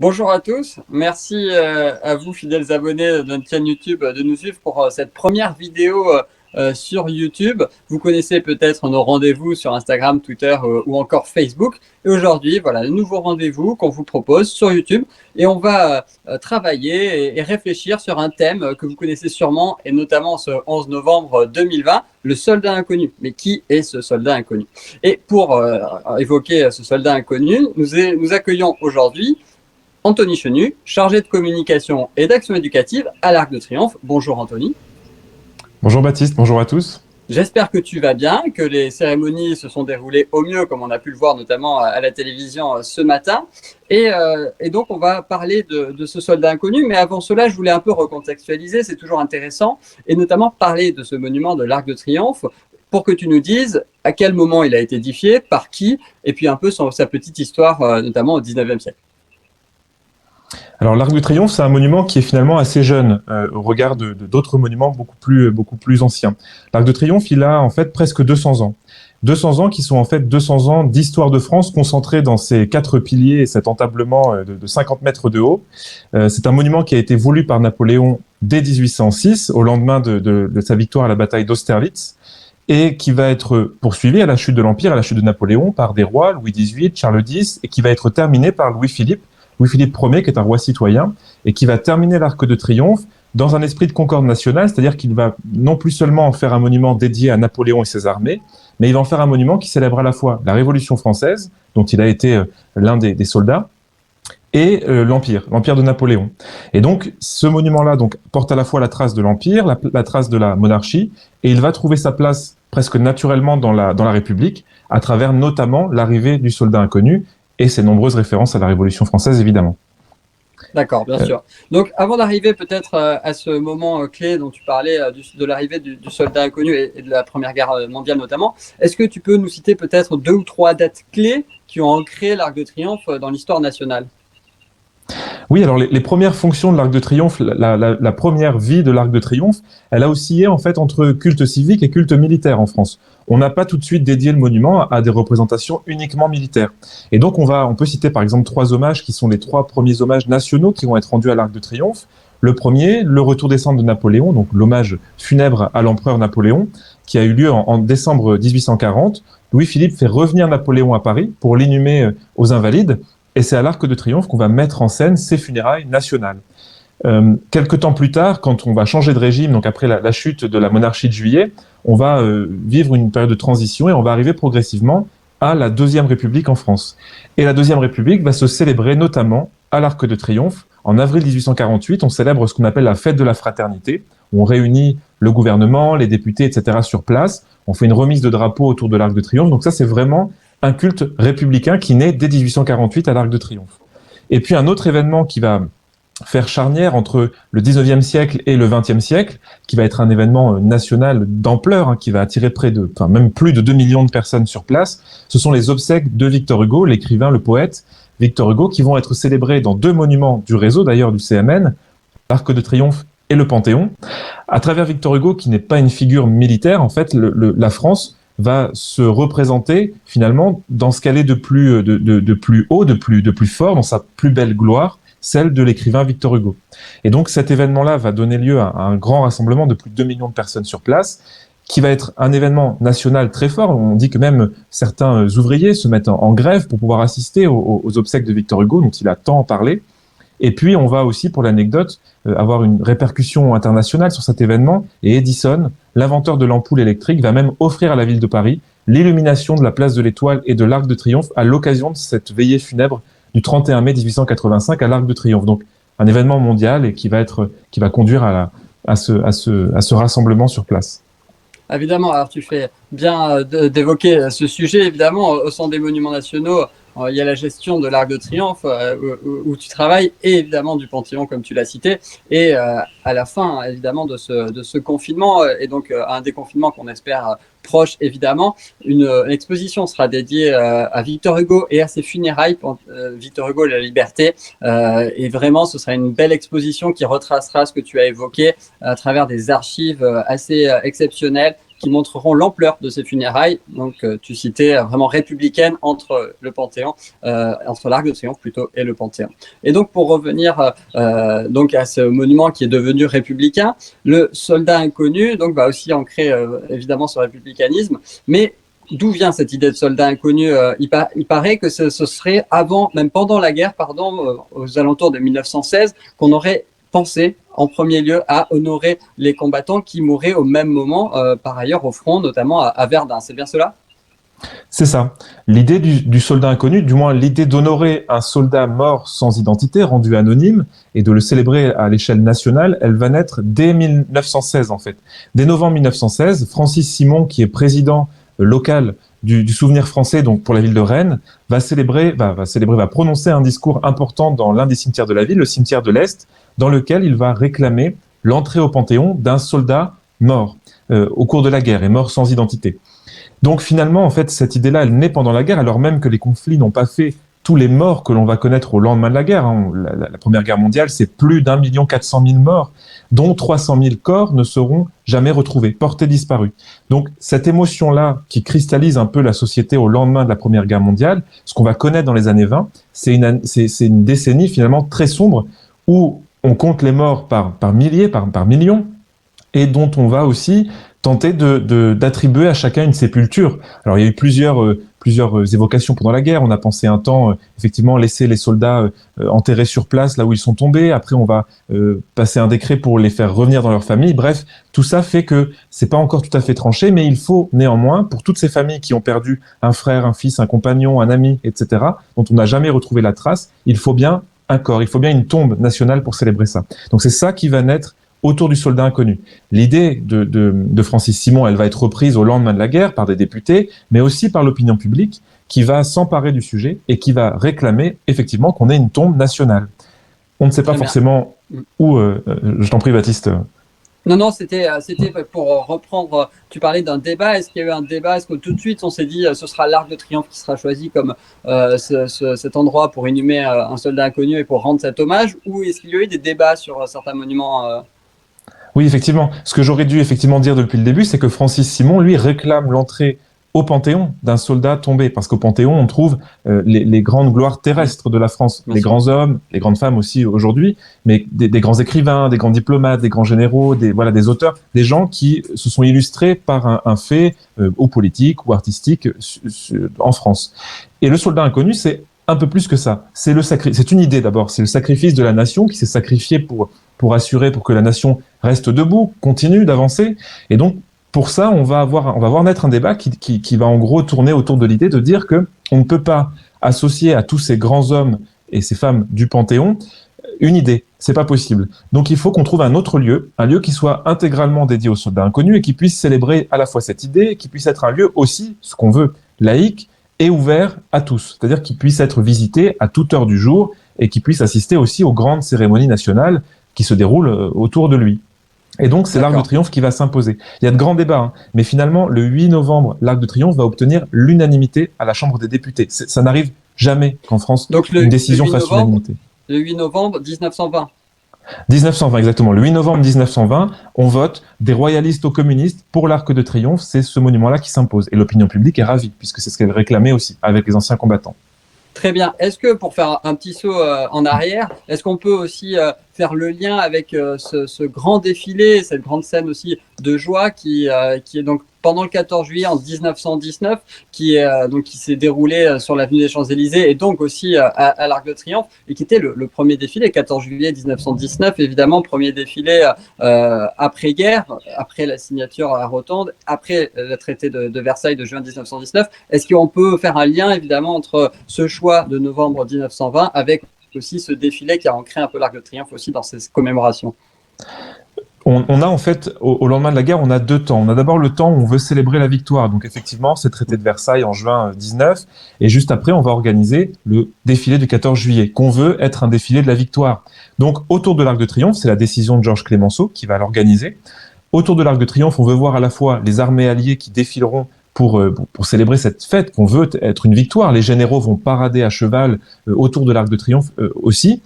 Bonjour à tous, merci à vous fidèles abonnés de notre chaîne YouTube de nous suivre pour cette première vidéo sur YouTube. Vous connaissez peut-être nos rendez-vous sur Instagram, Twitter ou encore Facebook. Et aujourd'hui, voilà, le nouveau rendez-vous qu'on vous propose sur YouTube. Et on va travailler et réfléchir sur un thème que vous connaissez sûrement, et notamment ce 11 novembre 2020, le soldat inconnu. Mais qui est ce soldat inconnu? Et pour évoquer ce soldat inconnu, nous accueillons aujourd'hui Anthony Chenu, chargé de communication et d'action éducative à l'Arc de Triomphe. Bonjour Anthony. Bonjour Baptiste, bonjour à tous. J'espère que tu vas bien, que les cérémonies se sont déroulées au mieux, comme on a pu le voir notamment à la télévision ce matin. Et donc, on va parler de ce soldat inconnu. Mais avant cela, je voulais un peu recontextualiser, c'est toujours intéressant, et notamment parler de ce monument de l'Arc de Triomphe pour que tu nous dises à quel moment il a été édifié, par qui, et puis un peu sa petite histoire, notamment au 19e siècle. Alors l'Arc de Triomphe, c'est un monument qui est finalement assez jeune au regard de d'autres monuments beaucoup plus anciens. L'Arc de Triomphe, il a en fait presque 200 ans. 200 ans qui sont en fait 200 ans d'histoire de France concentrés dans ces 4 piliers et cet entablement de 50 mètres de haut. C'est un monument qui a été voulu par Napoléon dès 1806, au lendemain de sa victoire à la bataille d'Austerlitz, et qui va être poursuivi à la chute de l'Empire, à la chute de Napoléon, par des rois, Louis XVIII, Charles X, et qui va être terminé par Louis-Philippe Ier, qui est un roi citoyen, et qui va terminer l'Arc de Triomphe dans un esprit de concorde nationale, c'est-à-dire qu'il va non plus seulement en faire un monument dédié à Napoléon et ses armées, mais il va en faire un monument qui célèbre à la fois la Révolution française, dont il a été l'un des soldats, et l'Empire de Napoléon. Et donc, ce monument-là porte à la fois la trace de l'Empire, la trace de la monarchie, et il va trouver sa place presque naturellement dans la République, à travers notamment l'arrivée du soldat inconnu, et ses nombreuses références à la Révolution française, évidemment. D'accord, bien sûr. Donc, avant d'arriver peut-être à ce moment clé dont tu parlais, de l'arrivée du soldat inconnu et de la Première Guerre mondiale notamment, est-ce que tu peux nous citer peut-être 2 ou 3 dates clés qui ont ancré l'Arc de Triomphe dans l'histoire nationale? Oui, alors les premières fonctions de l'Arc de Triomphe, la première vie de l'Arc de Triomphe, elle a oscillé en fait entre culte civique et culte militaire en France. On n'a pas tout de suite dédié le monument à des représentations uniquement militaires. Et donc on peut citer par exemple 3 hommages qui sont les 3 premiers hommages nationaux qui vont être rendus à l'Arc de Triomphe. Le premier, le retour des cendres de Napoléon, donc l'hommage funèbre à l'empereur Napoléon, qui a eu lieu en décembre 1840. Louis-Philippe fait revenir Napoléon à Paris pour l'inhumer aux Invalides. Et c'est à l'Arc de Triomphe qu'on va mettre en scène ces funérailles nationales. Quelques temps plus tard, quand on va changer de régime, donc après la chute de la monarchie de Juillet, on va vivre une période de transition et on va arriver progressivement à la Deuxième République en France. Et la Deuxième République va se célébrer notamment à l'Arc de Triomphe. En avril 1848, on célèbre ce qu'on appelle la fête de la fraternité. On réunit le gouvernement, les députés, etc. sur place. On fait une remise de drapeaux autour de l'Arc de Triomphe. Donc ça, c'est vraiment un culte républicain qui naît dès 1848 à l'Arc de Triomphe. Et puis un autre événement qui va faire charnière entre le 19e siècle et le 20e siècle, qui va être un événement national d'ampleur, qui va attirer même plus de 2 millions de personnes sur place, ce sont les obsèques de Victor Hugo, l'écrivain, le poète Victor Hugo, qui vont être célébrés dans 2 monuments du réseau, d'ailleurs du CMN, l'Arc de Triomphe et le Panthéon. À travers Victor Hugo, qui n'est pas une figure militaire, en fait, la France va se représenter finalement dans ce qu'elle est de plus haut, de plus fort, dans sa plus belle gloire, celle de l'écrivain Victor Hugo. Et donc cet événement-là va donner lieu à un grand rassemblement de plus de 2 millions de personnes sur place, qui va être un événement national très fort. On dit que même certains ouvriers se mettent en grève pour pouvoir assister aux obsèques de Victor Hugo, dont il a tant parlé. Et puis, on va aussi, pour l'anecdote, avoir une répercussion internationale sur cet événement. Et Edison, l'inventeur de l'ampoule électrique, va même offrir à la ville de Paris l'illumination de la place de l'Étoile et de l'Arc de Triomphe à l'occasion de cette veillée funèbre du 31 mai 1885 à l'Arc de Triomphe. Donc, un événement mondial et qui va conduire à ce rassemblement sur place. Évidemment, alors tu fais bien d'évoquer ce sujet. Évidemment, au sein des monuments nationaux, il y a la gestion de l'Arc de Triomphe où tu travailles, et évidemment du Panthéon comme tu l'as cité. Et à la fin évidemment de ce confinement, et donc un déconfinement qu'on espère proche évidemment, une exposition sera dédiée à Victor Hugo et à ses funérailles, Victor Hugo et la liberté. Et vraiment, ce sera une belle exposition qui retracera ce que tu as évoqué à travers des archives assez exceptionnelles, qui montreront l'ampleur de ces funérailles. Donc, tu citais vraiment républicaine entre le Panthéon, entre l'Arc de Triomphe plutôt et le Panthéon. Et donc, pour revenir donc à ce monument qui est devenu républicain, le soldat inconnu donc va aussi ancrer évidemment ce républicanisme, mais d'où vient cette idée de soldat inconnu? Il paraît que ce serait avant, même pendant la guerre, aux alentours de 1916, qu'on aurait pensé en premier lieu à honorer les combattants qui mouraient au même moment, par ailleurs au front, notamment à Verdun. C'est bien cela? C'est ça. L'idée du soldat inconnu, du moins l'idée d'honorer un soldat mort sans identité, rendu anonyme, et de le célébrer à l'échelle nationale, elle va naître dès 1916 en fait. Dès novembre 1916, Francis Simon, qui est président local du Souvenir français, donc pour la ville de Rennes, va prononcer un discours important dans l'un des cimetières de la ville, le cimetière de l'Est, dans lequel il va réclamer l'entrée au Panthéon d'un soldat mort au cours de la guerre et mort sans identité. Donc finalement, en fait, cette idée-là, elle naît pendant la guerre, alors même que les conflits n'ont pas fait tous les morts que l'on va connaître au lendemain de la guerre. Hein. La Première Guerre mondiale, c'est plus d'1,4 million morts, dont 300 000 corps ne seront jamais retrouvés, portés disparus. Donc cette émotion-là, qui cristallise un peu la société au lendemain de la Première Guerre mondiale, ce qu'on va connaître dans les années 20, c'est une décennie finalement très sombre, où on compte les morts par milliers, par millions, et dont on va aussi tenter d'attribuer à chacun une sépulture. Alors il y a eu plusieurs évocations pendant la guerre. On a pensé un temps effectivement laisser les soldats enterrés sur place là où ils sont tombés. Après on va passer un décret pour les faire revenir dans leur famille. Bref, tout ça fait que c'est pas encore tout à fait tranché, mais il faut néanmoins, pour toutes ces familles qui ont perdu un frère, un fils, un compagnon, un ami, etc., dont on n'a jamais retrouvé la trace, il faut bien un corps, il faut bien une tombe nationale pour célébrer ça. Donc c'est ça qui va naître autour du soldat inconnu. L'idée de Francis Simon, elle va être reprise au lendemain de la guerre par des députés, mais aussi par l'opinion publique qui va s'emparer du sujet et qui va réclamer effectivement qu'on ait une tombe nationale. On ne sait pas forcément où... je t'en prie, Baptiste. Non, c'était pour reprendre, tu parlais d'un débat. Est-ce qu'il y a eu un débat? Est-ce que tout de suite on s'est dit ce sera l'Arc de Triomphe qui sera choisi comme cet endroit pour inhumer un soldat inconnu et pour rendre cet hommage? Ou est-ce qu'il y a eu des débats sur certains monuments Oui, effectivement. Ce que j'aurais dû effectivement dire depuis le début, c'est que Francis Simon, lui, réclame l'entrée au Panthéon d'un soldat tombé. Parce qu'au Panthéon, on trouve les grandes gloires terrestres de la France. Les grands hommes, les grandes femmes aussi aujourd'hui, mais des grands écrivains, des grands diplomates, des grands généraux, des auteurs, des gens qui se sont illustrés par un fait ou politique ou artistique en France. Et le soldat inconnu, c'est un peu plus que ça. C'est une idée d'abord. C'est le sacrifice de la nation qui s'est sacrifié pour assurer, pour que la nation reste debout, continue d'avancer. Et donc, pour ça, on va voir naître un débat qui va en gros tourner autour de l'idée de dire que on ne peut pas associer à tous ces grands hommes et ces femmes du Panthéon une idée. C'est pas possible. Donc, il faut qu'on trouve un autre lieu, un lieu qui soit intégralement dédié aux soldats inconnus et qui puisse célébrer à la fois cette idée et qui puisse être un lieu aussi, ce qu'on veut, laïque et ouvert à tous. C'est-à-dire qu'il puisse être visité à toute heure du jour et qu'il puisse assister aussi aux grandes cérémonies nationales qui se déroulent autour de lui. Et donc, c'est l'Arc de Triomphe qui va s'imposer. Il y a de grands débats, hein, mais finalement, le 8 novembre, l'Arc de Triomphe va obtenir l'unanimité à la Chambre des députés. Ça n'arrive jamais qu'en France, donc une décision fasse l'unanimité. Le 8 novembre 1920. 1920, exactement. Le 8 novembre 1920, on vote des royalistes aux communistes pour l'Arc de Triomphe. C'est ce monument-là qui s'impose. Et l'opinion publique est ravie, puisque c'est ce qu'elle réclamait aussi, avec les anciens combattants. Très bien. Est-ce que, pour faire un petit saut en arrière, est-ce qu'on peut aussi faire le lien avec ce grand défilé, cette grande scène aussi de joie qui est donc pendant le 14 juillet en 1919, qui s'est déroulé sur l'avenue des Champs-Élysées et donc aussi à l'Arc de Triomphe, et qui était le premier défilé, 14 juillet 1919, évidemment, premier défilé après-guerre, après la signature à Rotonde, après le traité de Versailles de juin 1919. Est-ce qu'on peut faire un lien, évidemment, entre ce choix de novembre 1920 avec aussi ce défilé qui a ancré un peu l'Arc de Triomphe aussi dans ces commémorations? On a en fait, au lendemain de la guerre, on a deux temps. On a d'abord le temps où on veut célébrer la victoire. Donc effectivement, c'est le traité de Versailles en juin 19. Et juste après, on va organiser le défilé du 14 juillet, qu'on veut être un défilé de la victoire. Donc autour de l'Arc de Triomphe, c'est la décision de Georges Clemenceau qui va l'organiser. Autour de l'Arc de Triomphe, on veut voir à la fois les armées alliées qui défileront pour célébrer cette fête qu'on veut être une victoire. Les généraux vont parader à cheval autour de l'Arc de Triomphe aussi.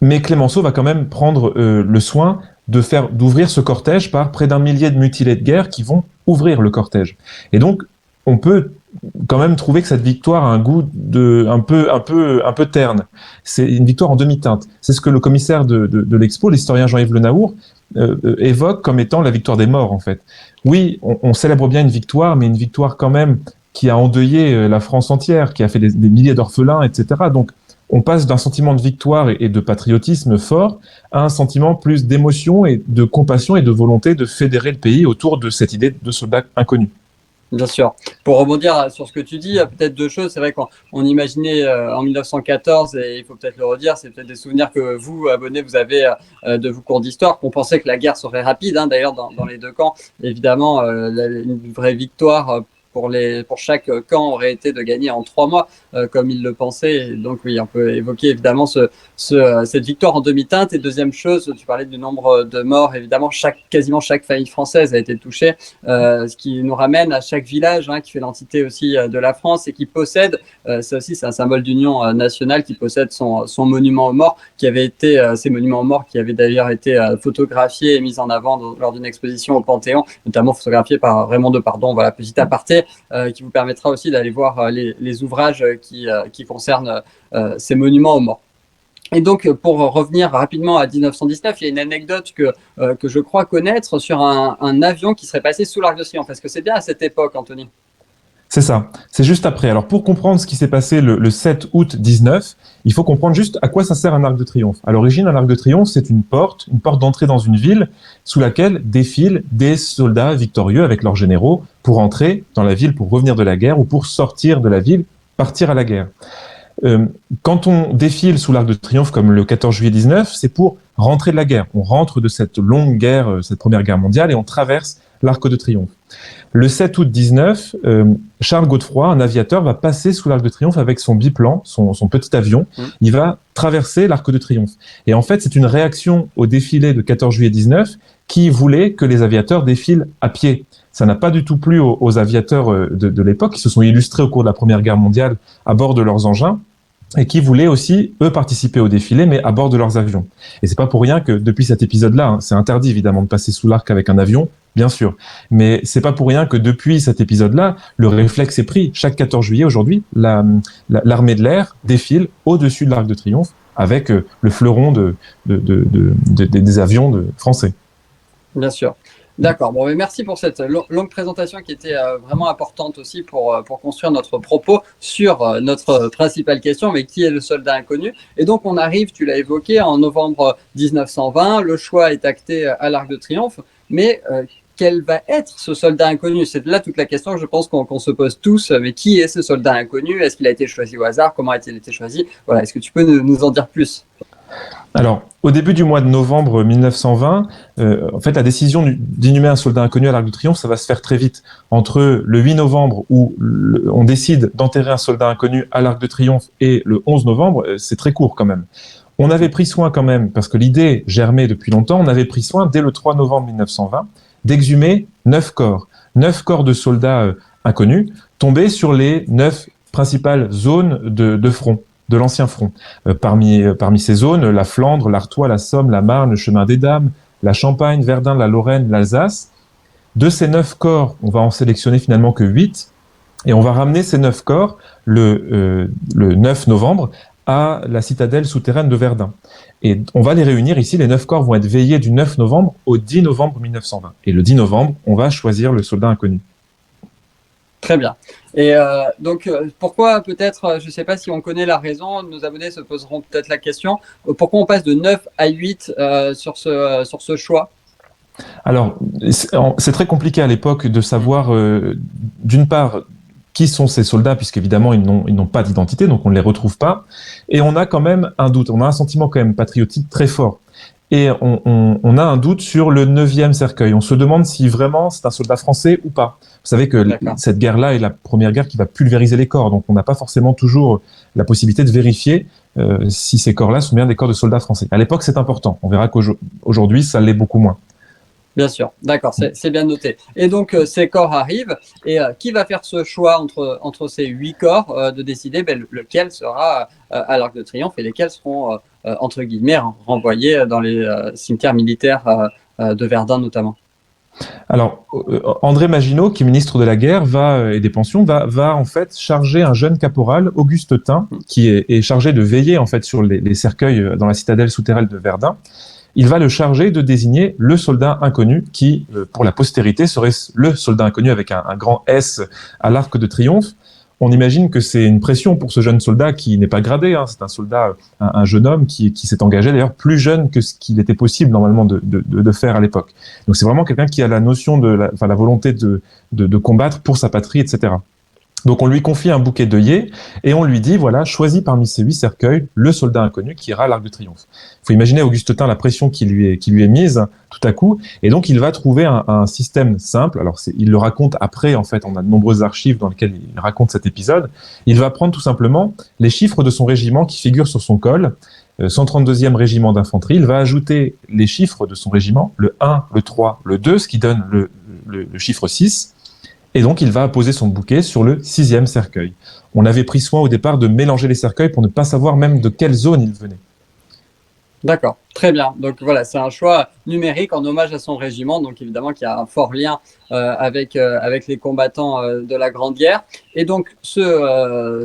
Mais Clemenceau va quand même prendre le soin d'ouvrir ce cortège par près d'1 millier de mutilés de guerre qui vont ouvrir le cortège. Et donc, on peut quand même trouver que cette victoire a un goût un peu terne. C'est une victoire en demi-teinte. C'est ce que le commissaire de l'expo, l'historien Jean-Yves Le Naour, évoque comme étant la victoire des morts, en fait. Oui, on célèbre bien une victoire, mais une victoire quand même qui a endeuillé la France entière, qui a fait des milliers d'orphelins, etc. Donc, on passe d'un sentiment de victoire et de patriotisme fort à un sentiment plus d'émotion et de compassion et de volonté de fédérer le pays autour de cette idée de soldat inconnu. Bien sûr. Pour rebondir sur ce que tu dis, peut-être deux choses. C'est vrai qu'on imaginait en 1914, et il faut peut-être le redire, c'est peut-être des souvenirs que vous, abonnés, vous avez de vos cours d'histoire, qu'on pensait que la guerre serait rapide, hein, d'ailleurs, dans les deux camps. Évidemment, une vraie victoire pour chaque camp aurait été de gagner en 3 mois, comme ils le pensaient. Et donc oui, on peut évoquer évidemment cette victoire en demi-teinte. Et deuxième chose, tu parlais du nombre de morts. Évidemment, quasiment chaque famille française a été touchée, ce qui nous ramène à chaque village, hein, qui fait l'entité aussi de la France et qui possède, ça aussi c'est un symbole d'union nationale, qui possède son monument aux morts, qui avait été, ces monuments aux morts qui avaient d'ailleurs été photographiés et mis en avant lors d'une exposition au Panthéon, notamment photographiés par Raymond Depardon. Voilà, petit aparté. Qui vous permettra aussi d'aller voir les ouvrages qui concernent ces monuments aux morts. Et donc, pour revenir rapidement à 1919, il y a une anecdote que je crois connaître sur un avion qui serait passé sous l'Arc de Triomphe. Est-ce que c'est bien à cette époque, Anthony ? C'est ça, c'est juste après. Alors pour comprendre ce qui s'est passé le 7 août 19, il faut comprendre juste à quoi ça sert un arc de triomphe. À l'origine, un arc de triomphe, c'est une porte d'entrée dans une ville sous laquelle défilent des soldats victorieux avec leurs généraux pour entrer dans la ville, pour revenir de la guerre ou pour sortir de la ville, partir à la guerre. Quand on défile sous l'Arc de Triomphe comme le 14 juillet 19, c'est pour rentrer de la guerre. On rentre de cette longue guerre, cette première guerre mondiale, et on traverse l'Arc de Triomphe. Le 7 août 19, Charles Godefroy, un aviateur, va passer sous l'Arc de Triomphe avec son biplan, son petit avion. Il va traverser l'Arc de Triomphe. Et en fait, c'est une réaction au défilé de 14 juillet 19 qui voulait que les aviateurs défilent à pied. Ça n'a pas du tout plu aux aviateurs de l'époque, qui se sont illustrés au cours de la Première Guerre mondiale à bord de leurs engins, et qui voulaient aussi, eux, participer au défilé, mais à bord de leurs avions. Et c'est pas pour rien que, depuis cet épisode-là, hein, c'est interdit, évidemment, de passer sous l'arc avec un avion, bien sûr. Mais c'est pas pour rien que, depuis cet épisode-là, le réflexe est pris. Chaque 14 juillet, aujourd'hui, l'armée de l'air défile au-dessus de l'Arc de Triomphe avec le fleuron des avions français. Bien sûr. D'accord. Bon, mais merci pour cette longue présentation qui était vraiment importante aussi pour construire notre propos sur notre principale question, mais qui est le soldat inconnu. Et donc, on arrive, tu l'as évoqué, en novembre 1920. Le choix est acté à l'Arc de Triomphe. Mais quel va être ce soldat inconnu? C'est là toute la question, je pense, qu'on se pose tous. Mais qui est ce soldat inconnu? Est-ce qu'il a été choisi au hasard? Comment a-t-il été choisi? Voilà. Est-ce que tu peux nous en dire plus? Alors, au début du mois de novembre 1920, en fait, la décision d'inhumer un soldat inconnu à l'Arc de Triomphe, ça va se faire très vite. Entre le 8 novembre, où on décide d'enterrer un soldat inconnu à l'Arc de Triomphe, et le 11 novembre, c'est très court quand même. On avait pris soin quand même, parce que l'idée germait depuis longtemps, on avait pris soin, dès le 3 novembre 1920, d'exhumer 9 corps. 9 corps de soldats inconnus, tombés sur les 9 principales zones de front, de l'ancien front. Parmi ces zones, la Flandre, l'Artois, la Somme, la Marne, le chemin des Dames, la Champagne, Verdun, la Lorraine, l'Alsace. De ces 9 corps, on va en sélectionner finalement que 8, et on va ramener ces 9 corps le 9 novembre à la citadelle souterraine de Verdun. Et on va les réunir ici, les 9 corps vont être veillés du 9 novembre au 10 novembre 1920. Et le 10 novembre, on va choisir le soldat inconnu. Très bien. Et donc, pourquoi peut-être, je ne sais pas si on connaît la raison, nos abonnés se poseront peut-être la question, pourquoi on passe de 9 à 8 sur ce choix? Alors, c'est très compliqué à l'époque de savoir, d'une part, qui sont ces soldats, puisqu'évidemment, ils n'ont pas d'identité, donc on ne les retrouve pas. Et on a quand même un doute, on a un sentiment quand même patriotique très fort. Et on a un doute sur le 9e cercueil. On se demande si vraiment c'est un soldat français ou pas. Vous savez que cette guerre-là est la première guerre qui va pulvériser les corps, donc on n'a pas forcément toujours la possibilité de vérifier si ces corps-là sont bien des corps de soldats français. À l'époque, c'est important. On verra qu'aujourd'hui, ça l'est beaucoup moins. Bien sûr, d'accord, c'est bien noté. Et donc, ces corps arrivent, et qui va faire ce choix entre ces 8 corps de décider lequel sera à l'Arc de Triomphe et lesquels seront, entre guillemets, renvoyés dans les cimetières militaires de Verdun notamment? Alors, André Maginot, qui est ministre de la Guerre et des Pensions, va en fait charger un jeune caporal, Auguste Tin, qui est chargé de veiller en fait sur les cercueils dans la citadelle souterraine de Verdun. Il va le charger de désigner le soldat inconnu qui, pour la postérité, serait le soldat inconnu avec un grand S à l'Arc de Triomphe. On imagine que c'est une pression pour ce jeune soldat qui n'est pas gradé. Hein. C'est un soldat, un jeune homme qui s'est engagé d'ailleurs plus jeune que ce qu'il était possible normalement de faire à l'époque. Donc c'est vraiment quelqu'un qui a la notion de la volonté de combattre pour sa patrie, etc. Donc on lui confie un bouquet d'œillets et on lui dit, voilà, choisis parmi ces 8 cercueils le soldat inconnu qui ira à l'Arc de Triomphe. Il faut imaginer Auguste Tin la pression qui lui est mise tout à coup, et donc il va trouver un système simple. Alors il le raconte après, en fait, on a de nombreuses archives dans lesquelles il raconte cet épisode. Il va prendre tout simplement les chiffres de son régiment qui figurent sur son col, 132e régiment d'infanterie. Il va ajouter les chiffres de son régiment, le 1, le 3, le 2, ce qui donne le chiffre 6. Et donc, il va poser son bouquet sur le 6e cercueil. On avait pris soin au départ de mélanger les cercueils pour ne pas savoir même de quelle zone ils venaient. D'accord, très bien. Donc voilà, c'est un choix numérique en hommage à son régiment, donc évidemment qu'il y a un fort lien avec les combattants de la Grande Guerre. Et donc ce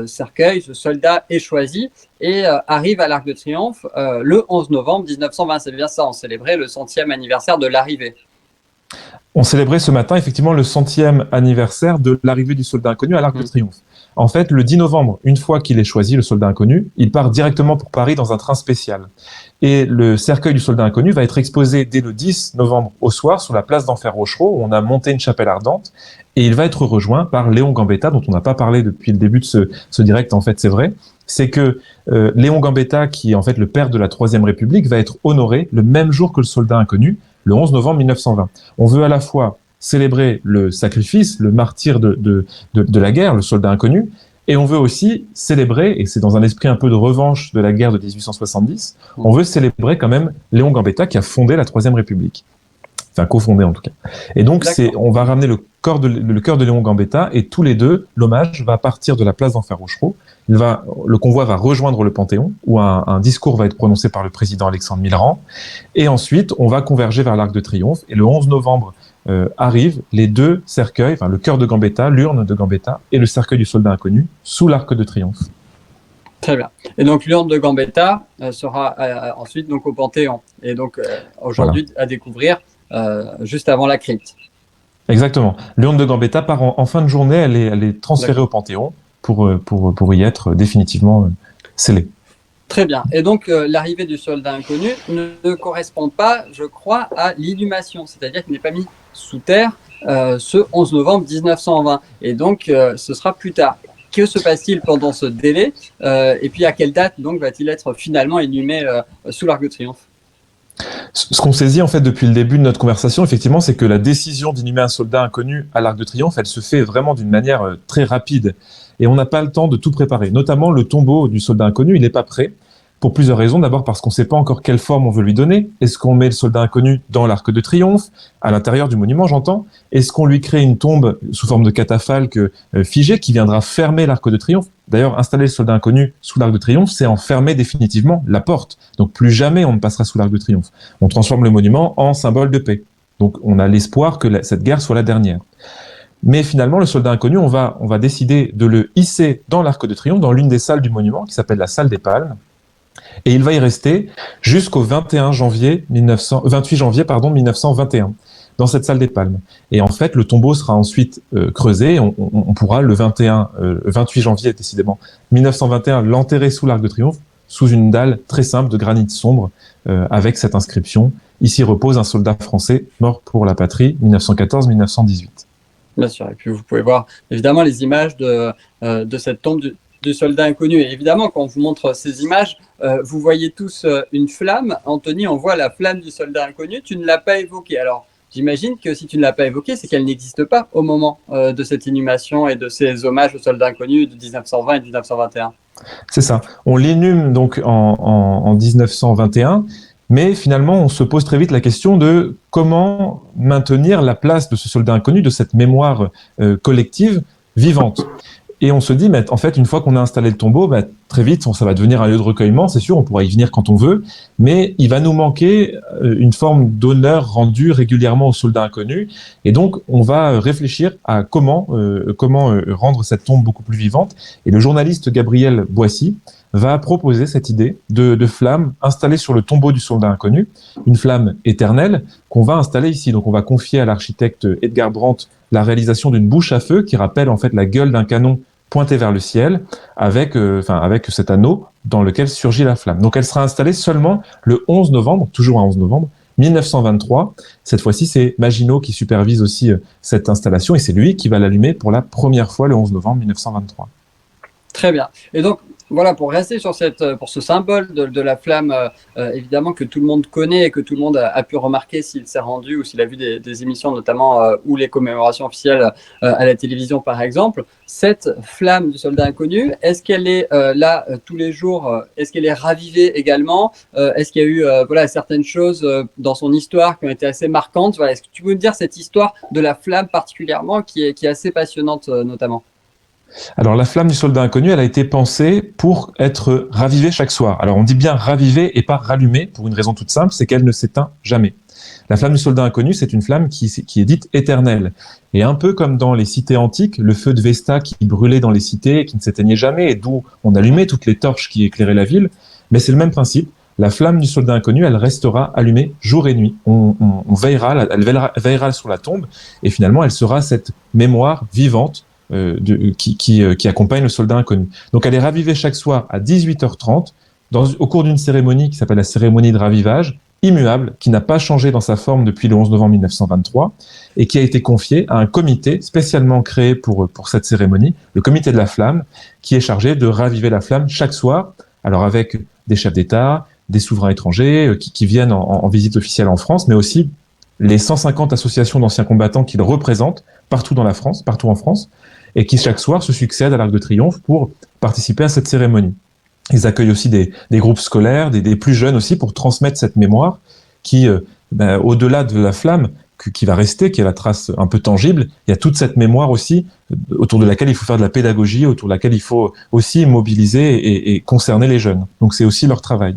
cercueil, ce soldat est choisi et arrive à l'Arc de Triomphe le 11 novembre 1920. C'est bien ça, on célébrait le 100e anniversaire de l'arrivée. On célébrait ce matin effectivement le 100e anniversaire de l'arrivée du soldat inconnu à l'Arc de Triomphe. En fait, le 10 novembre, une fois qu'il est choisi, le soldat inconnu, il part directement pour Paris dans un train spécial. Et le cercueil du soldat inconnu va être exposé dès le 10 novembre au soir sur la place d'Enfer Rochereau, où on a monté une chapelle ardente, et il va être rejoint par Léon Gambetta, dont on n'a pas parlé depuis le début de ce direct, en fait, c'est vrai. C'est que Léon Gambetta, qui est en fait le père de la Troisième République, va être honoré le même jour que le soldat inconnu, le 11 novembre 1920. On veut à la fois célébrer le sacrifice, le martyr de la guerre, le soldat inconnu, et on veut aussi célébrer, et c'est dans un esprit un peu de revanche de la guerre de 1870, on veut célébrer quand même Léon Gambetta qui a fondé la Troisième République. Enfin, cofondé en tout cas. Et donc, on va ramener le cœur de Léon Gambetta, et tous les deux, l'hommage va partir de la place d'Enfer Rochereau. Le convoi va rejoindre le Panthéon, où un discours va être prononcé par le président Alexandre Millerand. Et ensuite, on va converger vers l'Arc de Triomphe. Et le 11 novembre arrivent les deux cercueils, enfin le cœur de Gambetta, l'urne de Gambetta, et le cercueil du soldat inconnu, sous l'Arc de Triomphe. Très bien. Et donc l'urne de Gambetta sera ensuite donc au Panthéon. Et donc aujourd'hui à découvrir juste avant la crypte. Exactement. L'urne de Gambetta part en fin de journée, elle est transférée au Panthéon pour y être définitivement scellée. Très bien. Et donc l'arrivée du soldat inconnu ne correspond pas, je crois, à l'inhumation, c'est-à-dire qu'il n'est pas mis sous terre ce 11 novembre 1920. Et donc ce sera plus tard. Que se passe-t-il pendant ce délai et puis à quelle date donc va-t-il être finalement inhumé sous l'Arc de Triomphe? Ce qu'on saisit en fait depuis le début de notre conversation, effectivement, c'est que la décision d'inhumer un soldat inconnu à l'Arc de Triomphe, elle se fait vraiment d'une manière très rapide. Et on n'a pas le temps de tout préparer. Notamment le tombeau du soldat inconnu, il n'est pas prêt. Pour plusieurs raisons. D'abord parce qu'on ne sait pas encore quelle forme on veut lui donner. Est-ce qu'on met le soldat inconnu dans l'Arc de Triomphe, à l'intérieur du monument, j'entends? Est-ce qu'on lui crée une tombe sous forme de catafalque figée qui viendra fermer l'Arc de Triomphe? D'ailleurs, installer le soldat inconnu sous l'Arc de Triomphe, c'est en fermer définitivement la porte. Donc plus jamais on ne passera sous l'Arc de Triomphe. On transforme le monument en symbole de paix. Donc on a l'espoir que cette guerre soit la dernière. Mais finalement, le soldat inconnu, on va décider de le hisser dans l'Arc de Triomphe, dans l'une des salles du monument, qui s'appelle la salle des Palmes. Et il va y rester jusqu'au 28 janvier 1921, dans cette salle des Palmes. Et en fait, le tombeau sera ensuite creusé. On pourra, le 28 janvier, décidément, 1921, l'enterrer sous l'Arc de Triomphe, sous une dalle très simple de granit sombre, avec cette inscription « Ici repose un soldat français mort pour la patrie, 1914-1918 ». Bien sûr. Et puis vous pouvez voir évidemment les images de cette tombe du soldat inconnu. Et évidemment, quand on vous montre ces images, vous voyez tous une flamme. Anthony, on voit la flamme du soldat inconnu. Tu ne l'as pas évoquée. Alors, j'imagine que si tu ne l'as pas évoquée, c'est qu'elle n'existe pas au moment de cette inhumation et de ces hommages aux soldats inconnus de 1920 et 1921. C'est ça. On l'inhume donc en 1921. Mais finalement, on se pose très vite la question de comment maintenir la place de ce soldat inconnu, de cette mémoire collective vivante. Et on se dit, mais en fait, une fois qu'on a installé le tombeau, très vite, ça va devenir un lieu de recueillement, c'est sûr, on pourra y venir quand on veut, mais il va nous manquer une forme d'honneur rendu régulièrement aux soldats inconnus. Et donc, on va réfléchir à comment rendre cette tombe beaucoup plus vivante. Et le journaliste Gabriel Boissy va proposer cette idée de flamme installée sur le tombeau du soldat inconnu, une flamme éternelle qu'on va installer ici. Donc, on va confier à l'architecte Edgar Brandt la réalisation d'une bouche à feu qui rappelle en fait la gueule d'un canon pointé vers le ciel avec cet anneau dans lequel surgit la flamme. Donc elle sera installée seulement le 11 novembre, toujours un 11 novembre, 1923. Cette fois-ci, c'est Maginot qui supervise aussi cette installation et c'est lui qui va l'allumer pour la première fois le 11 novembre 1923. Très bien. Et donc, voilà, pour rester sur pour ce symbole de la flamme, évidemment que tout le monde connaît et que tout le monde a pu remarquer s'il s'est rendu ou s'il a vu des émissions, notamment ou les commémorations officielles à la télévision, par exemple. Cette flamme du soldat inconnu, est-ce qu'elle est là tous les jours? Est-ce qu'elle est ravivée également? Est-ce qu'il y a eu certaines choses dans son histoire qui ont été assez marquantes? Voilà, est-ce que tu peux me dire cette histoire de la flamme particulièrement qui est assez passionnante notamment? Alors, la flamme du soldat inconnu, elle a été pensée pour être ravivée chaque soir. Alors, on dit bien ravivée et pas rallumée pour une raison toute simple, c'est qu'elle ne s'éteint jamais. La flamme du soldat inconnu, c'est une flamme qui est dite éternelle. Et un peu comme dans les cités antiques, le feu de Vesta qui brûlait dans les cités et qui ne s'éteignait jamais et d'où on allumait toutes les torches qui éclairaient la ville, mais c'est le même principe. La flamme du soldat inconnu, elle restera allumée jour et nuit. Elle veillera sur la tombe et finalement, elle sera cette mémoire vivante qui accompagne le soldat inconnu. Donc elle est ravivée chaque soir à 18h30 au cours d'une cérémonie qui s'appelle la cérémonie de ravivage, immuable, qui n'a pas changé dans sa forme depuis le 11 novembre 1923 et qui a été confiée à un comité spécialement créé pour cette cérémonie, le comité de la flamme, qui est chargé de raviver la flamme chaque soir, alors avec des chefs d'État, des souverains étrangers qui viennent en visite officielle en France, mais aussi les 150 associations d'anciens combattants qu'ils représentent partout en France, et qui chaque soir se succèdent à l'Arc de Triomphe pour participer à cette cérémonie. Ils accueillent aussi des groupes scolaires, des plus jeunes aussi, pour transmettre cette mémoire qui, au-delà de la flamme, qui va rester, qui est la trace un peu tangible, il y a toute cette mémoire aussi autour de laquelle il faut faire de la pédagogie, autour de laquelle il faut aussi mobiliser et concerner les jeunes. Donc c'est aussi leur travail.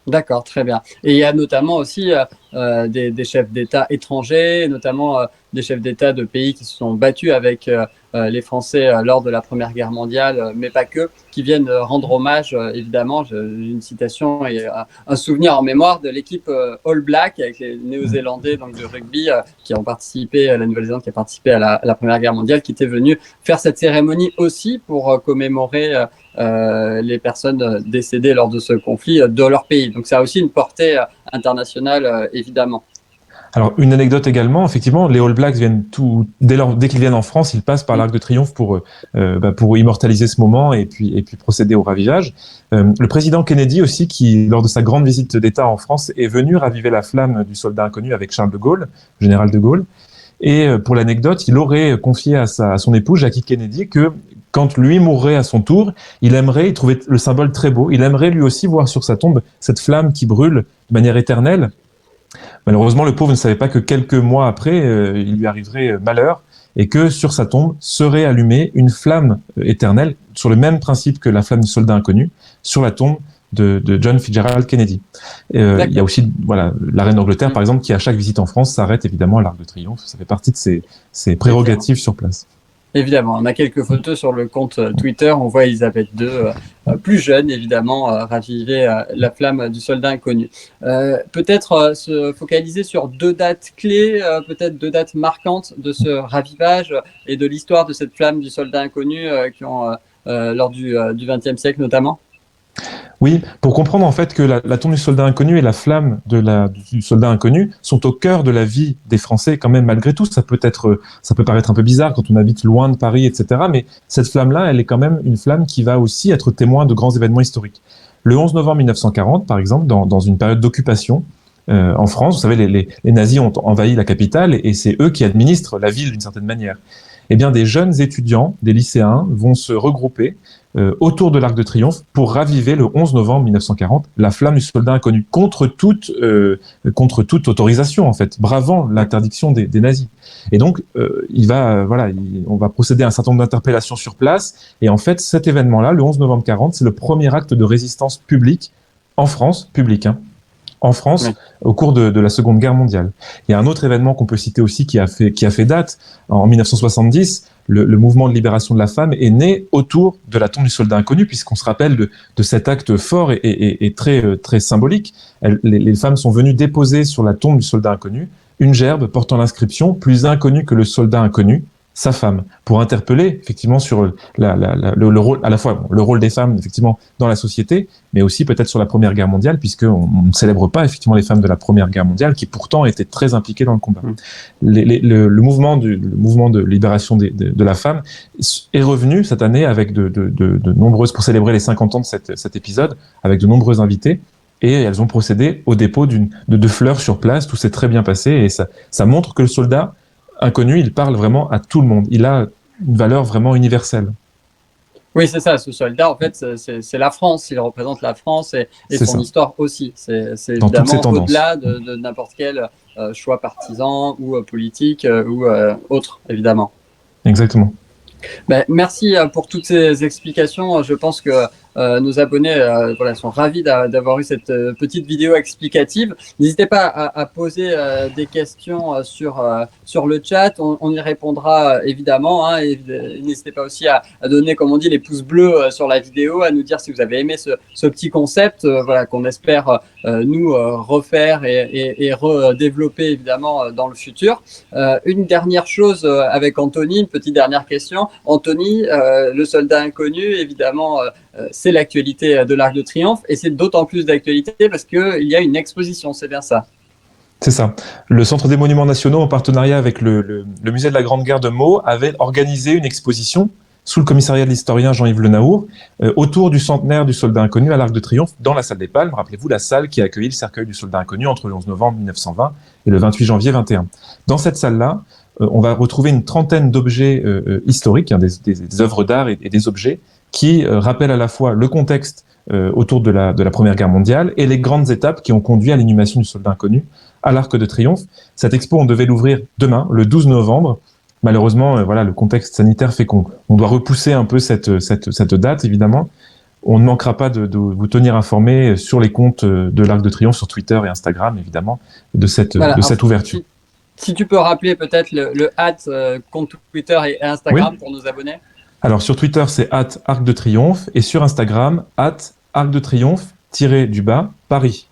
D'accord, très bien. Et il y a notamment aussi des chefs d'État étrangers, notamment des chefs d'État de pays qui se sont battus avec les Français lors de la Première Guerre mondiale, mais pas que, qui viennent rendre hommage, évidemment. J'ai une citation et un souvenir en mémoire de l'équipe All Black avec les Néo-Zélandais donc, de rugby qui ont participé, la Nouvelle-Zélande qui a participé à la Première Guerre mondiale, qui était venue faire cette cérémonie aussi pour commémorer les personnes décédées lors de ce conflit de leur pays. Donc ça a aussi une portée internationale, évidemment. Alors, une anecdote également, effectivement, les All Blacks viennent dès qu'ils viennent en France, ils passent par l'Arc de Triomphe pour immortaliser ce moment et puis procéder au ravivage. Le président Kennedy aussi, qui, lors de sa grande visite d'État en France, est venu raviver la flamme du soldat inconnu avec Charles de Gaulle, général de Gaulle. Et pour l'anecdote, il aurait confié à son épouse, Jackie Kennedy, que quand lui mourrait à son tour, il trouvait le symbole très beau, il aimerait lui aussi voir sur sa tombe cette flamme qui brûle de manière éternelle. Malheureusement, le pauvre ne savait pas que quelques mois après, il lui arriverait malheur et que sur sa tombe serait allumée une flamme éternelle sur le même principe que la flamme du soldat inconnu sur la tombe de John Fitzgerald Kennedy. Il y a aussi la reine d'Angleterre, par exemple, qui à chaque visite en France s'arrête évidemment à l'Arc de Triomphe. Ça fait partie de ses prérogatives sur place. Évidemment, on a quelques photos sur le compte Twitter, on voit Elisabeth II, plus jeune évidemment, raviver la flamme du soldat inconnu. Peut-être se focaliser sur deux dates clés, peut-être deux dates marquantes de ce ravivage et de l'histoire de cette flamme du soldat inconnu lors du XXe siècle notamment. Oui, pour comprendre en fait que la tombe du soldat inconnu et la flamme du soldat inconnu sont au cœur de la vie des Français quand même malgré tout. Ça peut paraître un peu bizarre quand on habite loin de Paris, etc. Mais cette flamme-là, elle est quand même une flamme qui va aussi être témoin de grands événements historiques. Le 11 novembre 1940, par exemple, dans une période d'occupation en France, vous savez, les nazis ont envahi la capitale et c'est eux qui administrent la ville d'une certaine manière. Eh bien, des jeunes étudiants, des lycéens, vont se regrouper autour de l'Arc de Triomphe pour raviver le 11 novembre 1940 la flamme du soldat inconnu contre toute autorisation en fait, bravant l'interdiction des nazis. Et donc on va procéder à un certain nombre d'interpellations sur place. Et en fait, cet événement-là, le 11 novembre 40, c'est le premier acte de résistance publique en France, en France, oui, au cours de la Seconde Guerre mondiale. Il y a un autre événement qu'on peut citer aussi qui a fait date. En 1970, le mouvement de libération de la femme est né autour de la tombe du soldat inconnu, puisqu'on se rappelle de cet acte fort et très symbolique. Les femmes sont venues déposer sur la tombe du soldat inconnu une gerbe portant l'inscription « Plus inconnu que le soldat inconnu, sa femme », pour interpeller effectivement sur le rôle, à la fois le rôle des femmes effectivement dans la société, mais aussi peut-être sur la Première Guerre mondiale, puisqu'on ne célèbre pas effectivement les femmes de la Première Guerre mondiale, qui pourtant étaient très impliquées dans le combat. Le mouvement de libération de la femme est revenu cette année avec de nombreuses, pour célébrer les 50 ans de cet épisode, avec de nombreux invités. Et elles ont procédé au dépôt de fleurs sur place. Tout s'est très bien passé et ça montre que le soldat inconnu, il parle vraiment à tout le monde. Il a une valeur vraiment universelle. Oui, c'est ça. Ce soldat, en fait, c'est la France. Il représente la France et son histoire aussi. C'est évidemment au-delà de n'importe quel choix partisan ou politique ou autre, évidemment. Exactement. Ben, merci pour toutes ces explications. Je pense que nos abonnés sont ravis d'avoir eu cette petite vidéo explicative. N'hésitez pas à poser des questions sur le chat. On y répondra évidemment. Hein, et n'hésitez pas aussi à donner, comme on dit, les pouces bleus sur la vidéo, à nous dire si vous avez aimé ce petit concept qu'on espère nous refaire et redévelopper évidemment dans le futur. Une dernière chose avec Anthony, une petite dernière question. Anthony, le soldat inconnu, évidemment, c'est l'actualité de l'Arc de Triomphe et c'est d'autant plus d'actualité parce qu'il y a une exposition, c'est bien ça? C'est ça. Le Centre des Monuments Nationaux, en partenariat avec le Musée de la Grande Guerre de Meaux, avait organisé une exposition sous le commissariat de l'historien Jean-Yves Le Naour, autour du centenaire du soldat inconnu à l'Arc de Triomphe, dans la salle des Palmes. Rappelez-vous, la salle qui a accueilli le cercueil du soldat inconnu entre le 11 novembre 1920 et le 28 janvier 21. Dans cette salle-là, on va retrouver une trentaine d'objets historiques, hein, des œuvres d'art et des objets qui rappellent à la fois le contexte autour de la Première Guerre mondiale et les grandes étapes qui ont conduit à l'inhumation du soldat inconnu à l'Arc de Triomphe. Cette expo, on devait l'ouvrir demain, le 12 novembre. Malheureusement, le contexte sanitaire fait qu'on doit repousser un peu cette date, évidemment. On ne manquera pas de vous tenir informé sur les comptes de l'Arc de Triomphe, sur Twitter et Instagram, évidemment, de cette ouverture. Si tu peux rappeler peut-être le compte Twitter et Instagram, oui, pour nos abonnés. Alors, sur Twitter, c'est @Arc de Triomphe et sur Instagram, @Arc de Triomphe-Paris.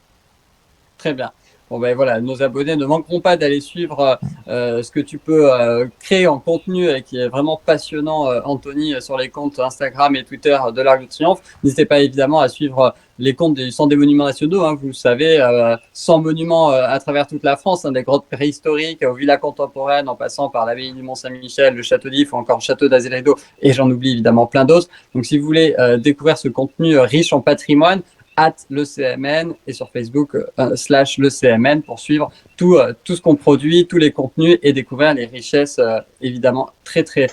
Très bien. Bon ben voilà, nos abonnés ne manqueront pas d'aller suivre ce que tu peux créer en contenu et qui est vraiment passionnant, Anthony, sur les comptes Instagram et Twitter de l'Arc de Triomphe. N'hésitez pas évidemment à suivre les comptes du Centre des Monuments Nationaux. Hein, vous le savez, 100 monuments à travers toute la France, hein, des grottes préhistoriques aux villas contemporaines, en passant par l'abbaye du Mont-Saint-Michel, le château d'If ou encore le château d'Azay-les-Rideaux, et j'en oublie évidemment plein d'autres. Donc si vous voulez découvrir ce contenu riche en patrimoine, @lecmn et sur Facebook /lecmn pour suivre tout ce qu'on produit, tous les contenus et découvrir les richesses évidemment très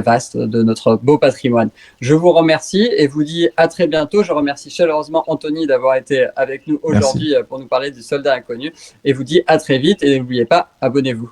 vastes de notre beau patrimoine. Je vous remercie et vous dis à très bientôt. Je remercie chaleureusement Anthony d'avoir été avec nous aujourd'hui pour nous parler du soldat inconnu et vous dis à très vite et n'oubliez pas, abonnez-vous.